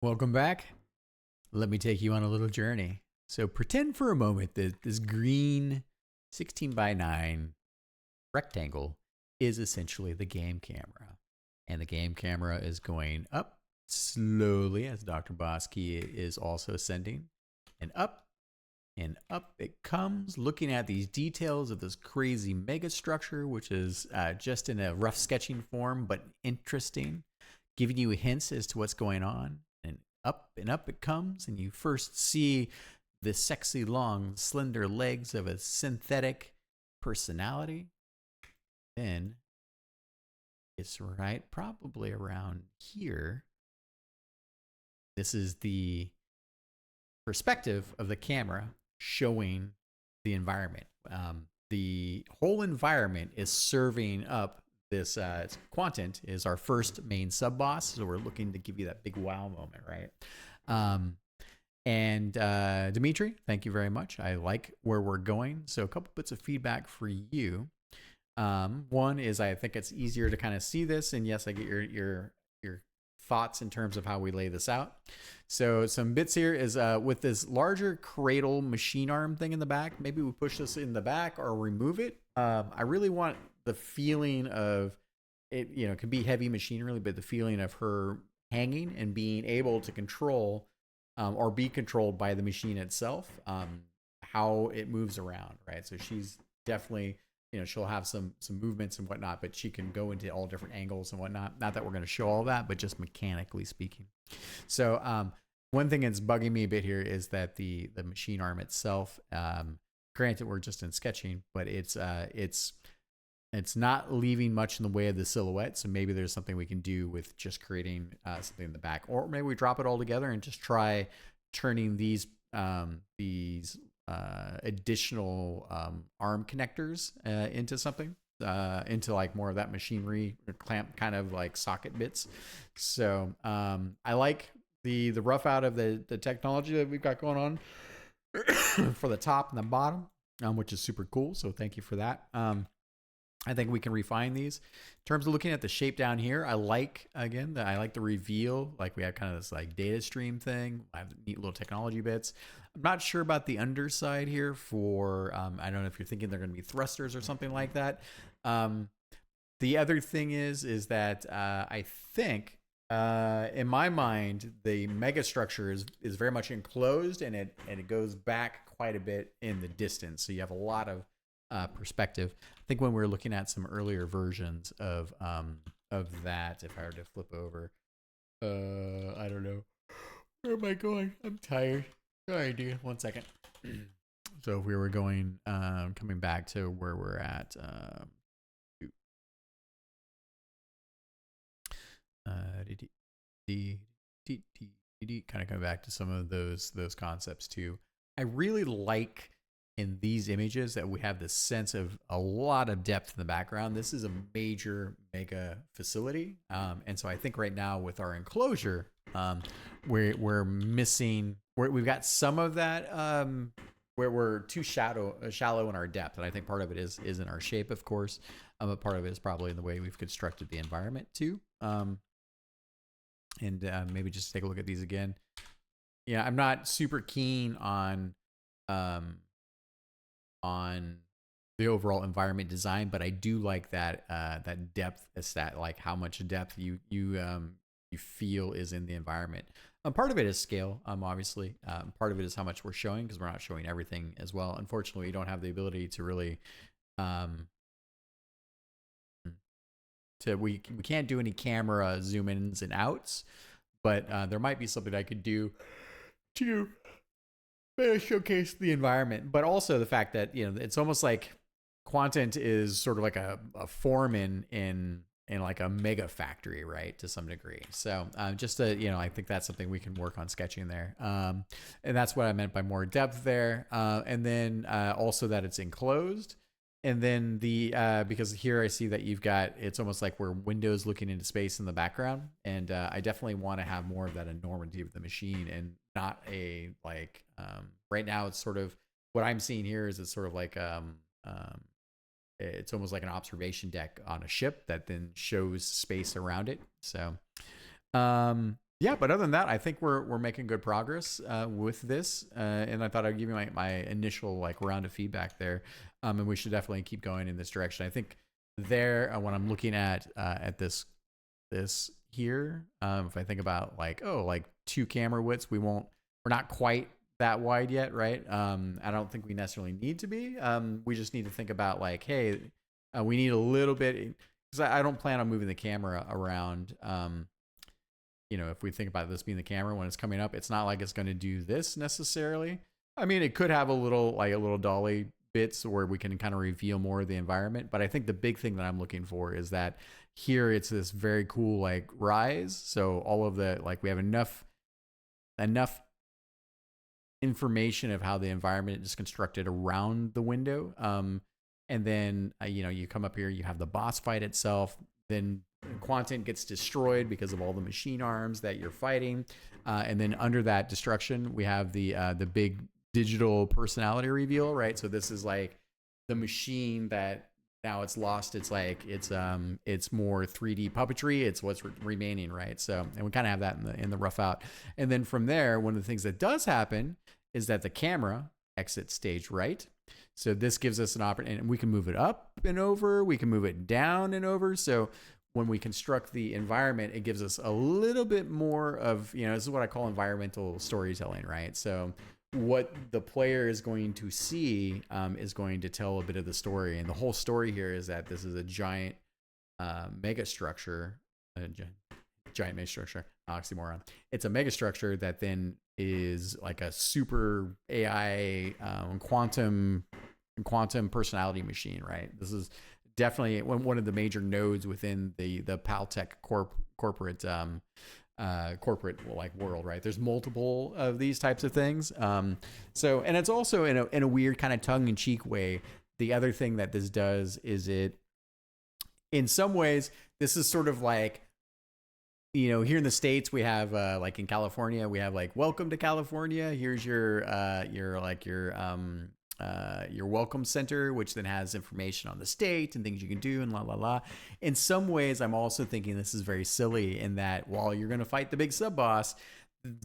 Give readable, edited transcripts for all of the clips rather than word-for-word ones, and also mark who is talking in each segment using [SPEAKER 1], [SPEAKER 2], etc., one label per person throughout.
[SPEAKER 1] Welcome back. Let me take you on a little journey. So pretend for a moment that this green 16 by 9 rectangle is essentially the game camera. And the game camera is going up slowly as Dr. Bosky is also ascending. And up it comes, looking at these details of this crazy mega structure, which is just in a rough sketching form, but interesting, giving you hints as to what's going on. And up it comes, and you first see the sexy, long, slender legs of a synthetic personality. Then it's right probably around here. This is the perspective of the camera showing the environment. The whole environment is serving up this Quantint is our first main sub boss, so we're looking to give you that big wow moment, right? And Dimitri, thank you very much. I like where we're going. So a couple bits of feedback for you. One is I think it's easier to kind of see this, and yes, I get your thoughts in terms of how we lay this out. So some bits here is with this larger cradle machine arm thing in the back, maybe we push this in the back or remove it. I really want the feeling of it, it could be heavy machinery, but the feeling of her hanging and being able to control or be controlled by the machine itself, how it moves around, right? So she's definitely, she'll have some movements and whatnot, but she can go into all different angles and whatnot. Not that we're going to show all that, but just mechanically speaking. So one thing that's bugging me a bit here is that the machine arm itself, granted we're just in sketching, but it's not leaving much in the way of the silhouette. So maybe there's something we can do with just creating something in the back, or maybe we drop it all together and just try turning these additional arm connectors into something, into like more of that machinery clamp kind of like socket bits. So I like the rough out of the technology that we've got going on for the top and the bottom, which is super cool. So thank you for that. I think we can refine these. In terms of looking at the shape down here, I like the reveal. Like we have kind of this like data stream thing. I have neat little technology bits. I'm not sure about the underside here for, I don't know if you're thinking they're going to be thrusters or something like that. The other thing is that I think in my mind, the mega structure is very much enclosed, and it goes back quite a bit in the distance. So you have a lot of perspective. I think when we were looking at some earlier versions of that, if I were to flip over, I don't know, where am I going? I'm tired. Sorry, dude. 1 second. So if we were going, coming back to where we're at, kind of coming back to some of those concepts too. I really like in these images that we have this sense of a lot of depth in the background. This is a major mega facility. And so I think right now with our enclosure, we're missing, we've got some of that where we're too shallow in our depth. And I think part of it is in our shape, of course. But part of it is probably in the way we've constructed the environment too. And maybe just take a look at these again. Yeah, I'm not super keen on the overall environment design, but I do like that that depth stat, like how much depth you feel is in the environment. Part of it is scale, obviously. Part of it is how much we're showing, because we're not showing everything as well. Unfortunately, we don't have the ability to really we can't do any camera zoom ins and outs, but there might be something I could do to showcase the environment, but also the fact that it's almost like Quantint is sort of like a foreman in like a mega factory, right, to some degree. So just to, I think that's something we can work on sketching there, and that's what I meant by more depth there, and then also that it's enclosed. And then because here I see that you've got, it's almost like we're windows looking into space in the background. And I definitely want to have more of that enormity of the machine, and not a like, right now it's sort of, what I'm seeing here is it's sort of like, it's almost like an observation deck on a ship that then shows space around it. So Yeah, but other than that, I think we're making good progress with this, and I thought I'd give you my initial like round of feedback there, and we should definitely keep going in this direction. I think there when I'm looking at this here, if I think about like like 2 camera widths, we're not quite that wide yet, right? I don't think we necessarily need to be. We just need to think about like, hey, we need a little bit because I don't plan on moving the camera around. If we think about this being the camera when it's coming up, it's not like it's going to do this necessarily. I mean, it could have a little dolly bits where we can kind of reveal more of the environment. But I think the big thing that I'm looking for is that here it's this very cool like rise. So all of the like we have enough information of how the environment is constructed around the window. And then you come up here, you have the boss fight itself. Then Quantint gets destroyed because of all the machine arms that you're fighting, and then under that destruction, we have the big digital personality reveal, right? So this is like the machine that now it's lost. It's like it's more 3D puppetry. It's what's remaining, right? So and we kind of have that in the rough out, and then from there, one of the things that does happen is that the camera exits stage right. So this gives us an opportunity, and we can move it up and over. We can move it down and over. So when we construct the environment, it gives us a little bit more of, this is what I call environmental storytelling, right? So what the player is going to see is going to tell a bit of the story. And the whole story here is that this is a giant mega structure, giant mega structure, oxymoron. It's a mega structure that then is like a super AI quantum personality machine, right? This is definitely one of the major nodes within the Paltech corporate like world, right? There's multiple of these types of things. So, and it's also in a weird kind of tongue-in-cheek way. The other thing that this does is in some ways, this is sort of like, here in the States, we have like in California, we have like welcome to California. Here's your welcome center, which then has information on the state and things you can do and la la la. In some ways, I'm also thinking this is very silly in that while you're going to fight the big sub boss,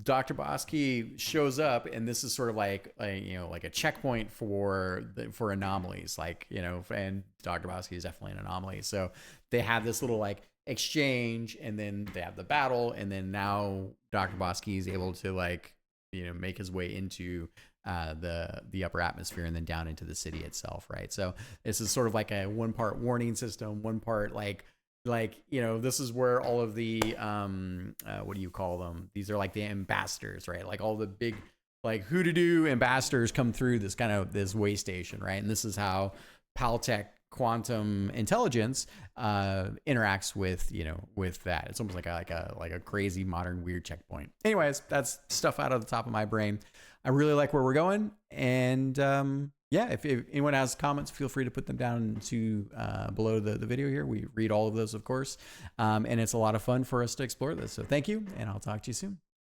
[SPEAKER 1] Dr. Bosky shows up, and this is sort of like a checkpoint for anomalies, and Dr. Bosky is definitely an anomaly. So they have this little like exchange, and then they have the battle, and then now Dr. Bosky is able to make his way into the upper atmosphere and then down into the city itself, right? So this is sort of like a 1-part warning system, 1 part this is where all of the what do you call them? These are like the ambassadors, right? Like all the big who-to-do ambassadors come through this way station, right? And this is how Paltech quantum intelligence interacts with that. It's almost like a crazy modern weird checkpoint. Anyways, that's stuff out of the top of my brain. I really like where we're going, and if anyone has comments, feel free to put them down to below the video here. We read all of those, of course, and it's a lot of fun for us to explore this. So thank you, and I'll talk to you soon.